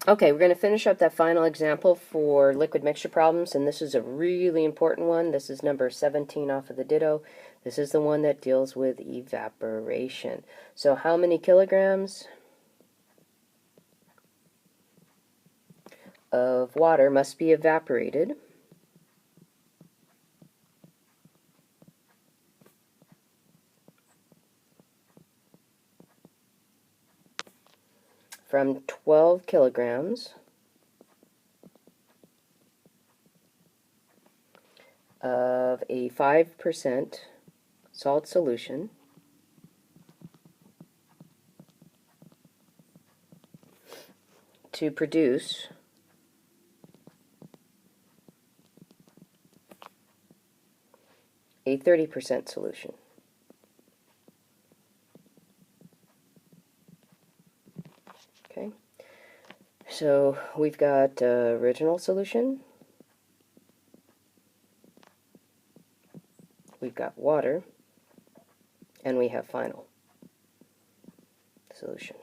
Okay, we're going to finish up that final example for liquid mixture problems, and this is a really important one. This is number 17 off of the ditto. This is the one that deals with evaporation. So how many kilograms of water must be evaporated from 12 kilograms of a 5% salt solution to produce a 30% solution? Okay, so we've got original solution, we've got water, and we have final solution.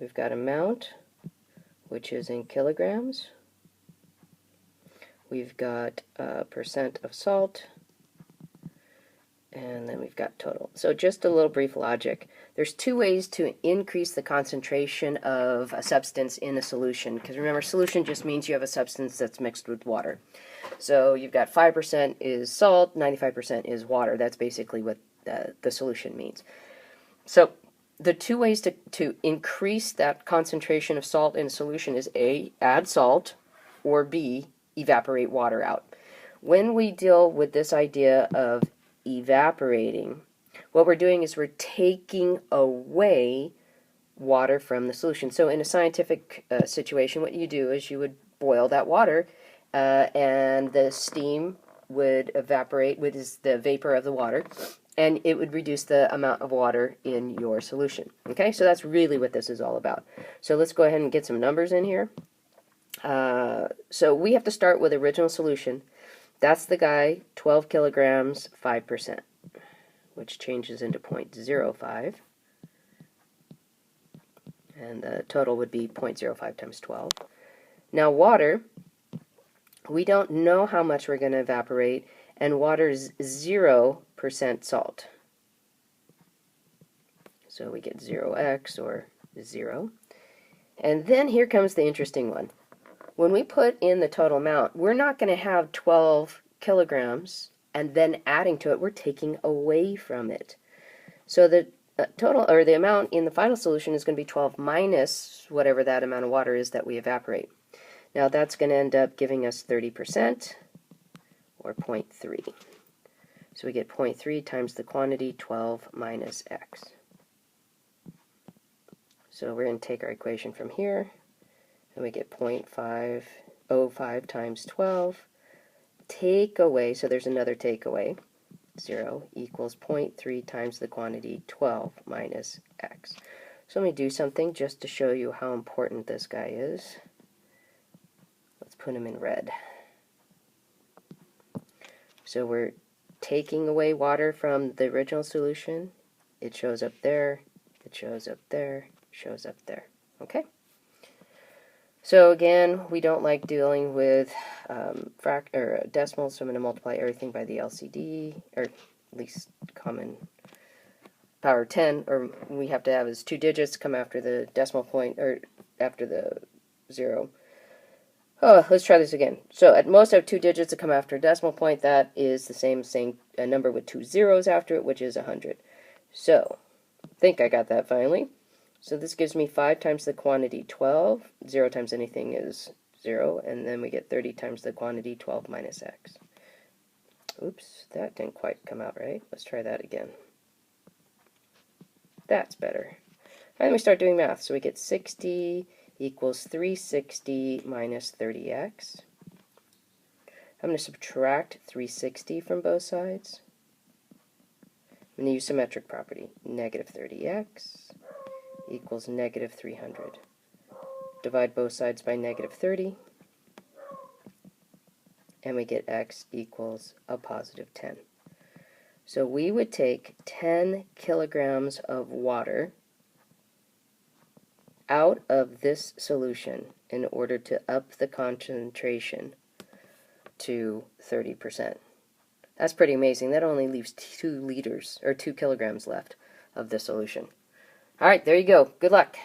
We've got amount, which is in kilograms. We've got percent of salt, and then we've got total. So just a little brief logic. There's two ways to increase the concentration of a substance in a solution, because remember, solution just means you have a substance that's mixed with water. So you've got 5% is salt, 95% is water. That's basically what the solution means. So the two ways to increase that concentration of salt in a solution is A, add salt, or B, evaporate water out. When we deal with this idea of evaporating, what we're doing is we're taking away water from the solution. So in a scientific situation, what you do is you would boil that water, and the steam would evaporate with the vapor of the water, and it would reduce the amount of water in your solution. Okay, so that's really what this is all about. So let's go ahead and get some numbers in here. So we have to start with original solution. That's the guy, 12 kilograms, 5%, which changes into 0.05. And the total would be 0.05 times 12. Now water, we don't know how much we're going to evaporate, and water is 0% salt. So we get 0x, or 0. And then here comes the interesting one. When we put in the total amount, we're not going to have 12 kilograms and then adding to it. We're taking away from it. So the total, or the amount in the final solution, is going to be 12 minus whatever that amount of water is that we evaporate. Now that's going to end up giving us 30%, or 0.3. So we get 0.3 times the quantity, 12 minus x. So we're going to take our equation from here, and we get 0.505 times 12. Take away, so there's another takeaway, 0 equals 0.3 times the quantity, 12 minus x. So let me do something just to show you how important this guy is. Let's put him in red. So we're taking away water from the original solution. It shows up there, it shows up there, shows up there. Okay? So again, we don't like dealing with decimals, so I'm going to multiply everything by the LCD, or at least common power 10, or we have to have is 2 digits come after the decimal point, or after the 0. Oh, let's try this again. So at most I have 2 digits that come after a decimal point. That is the same saying a number with 2 zeros after it, which is 100. So, I think I got that finally. So this gives me 5 times the quantity, 12. 0 times anything is 0. And then we get 30 times the quantity, 12 minus x. Oops, that didn't quite come out right. Let's try that again. That's better. And then we start doing math. So we get 60 equals 360 minus 30x. I'm going to subtract 360 from both sides. I'm going to use symmetric property. Negative 30x equals negative 300. Divide both sides by negative 30, and we get x equals a positive 10. So we would take 10 kilograms of water out of this solution in order to up the concentration to 30%. That's pretty amazing. That only leaves 2 liters, or 2 kilograms left of the solution. All right, there you go. Good luck.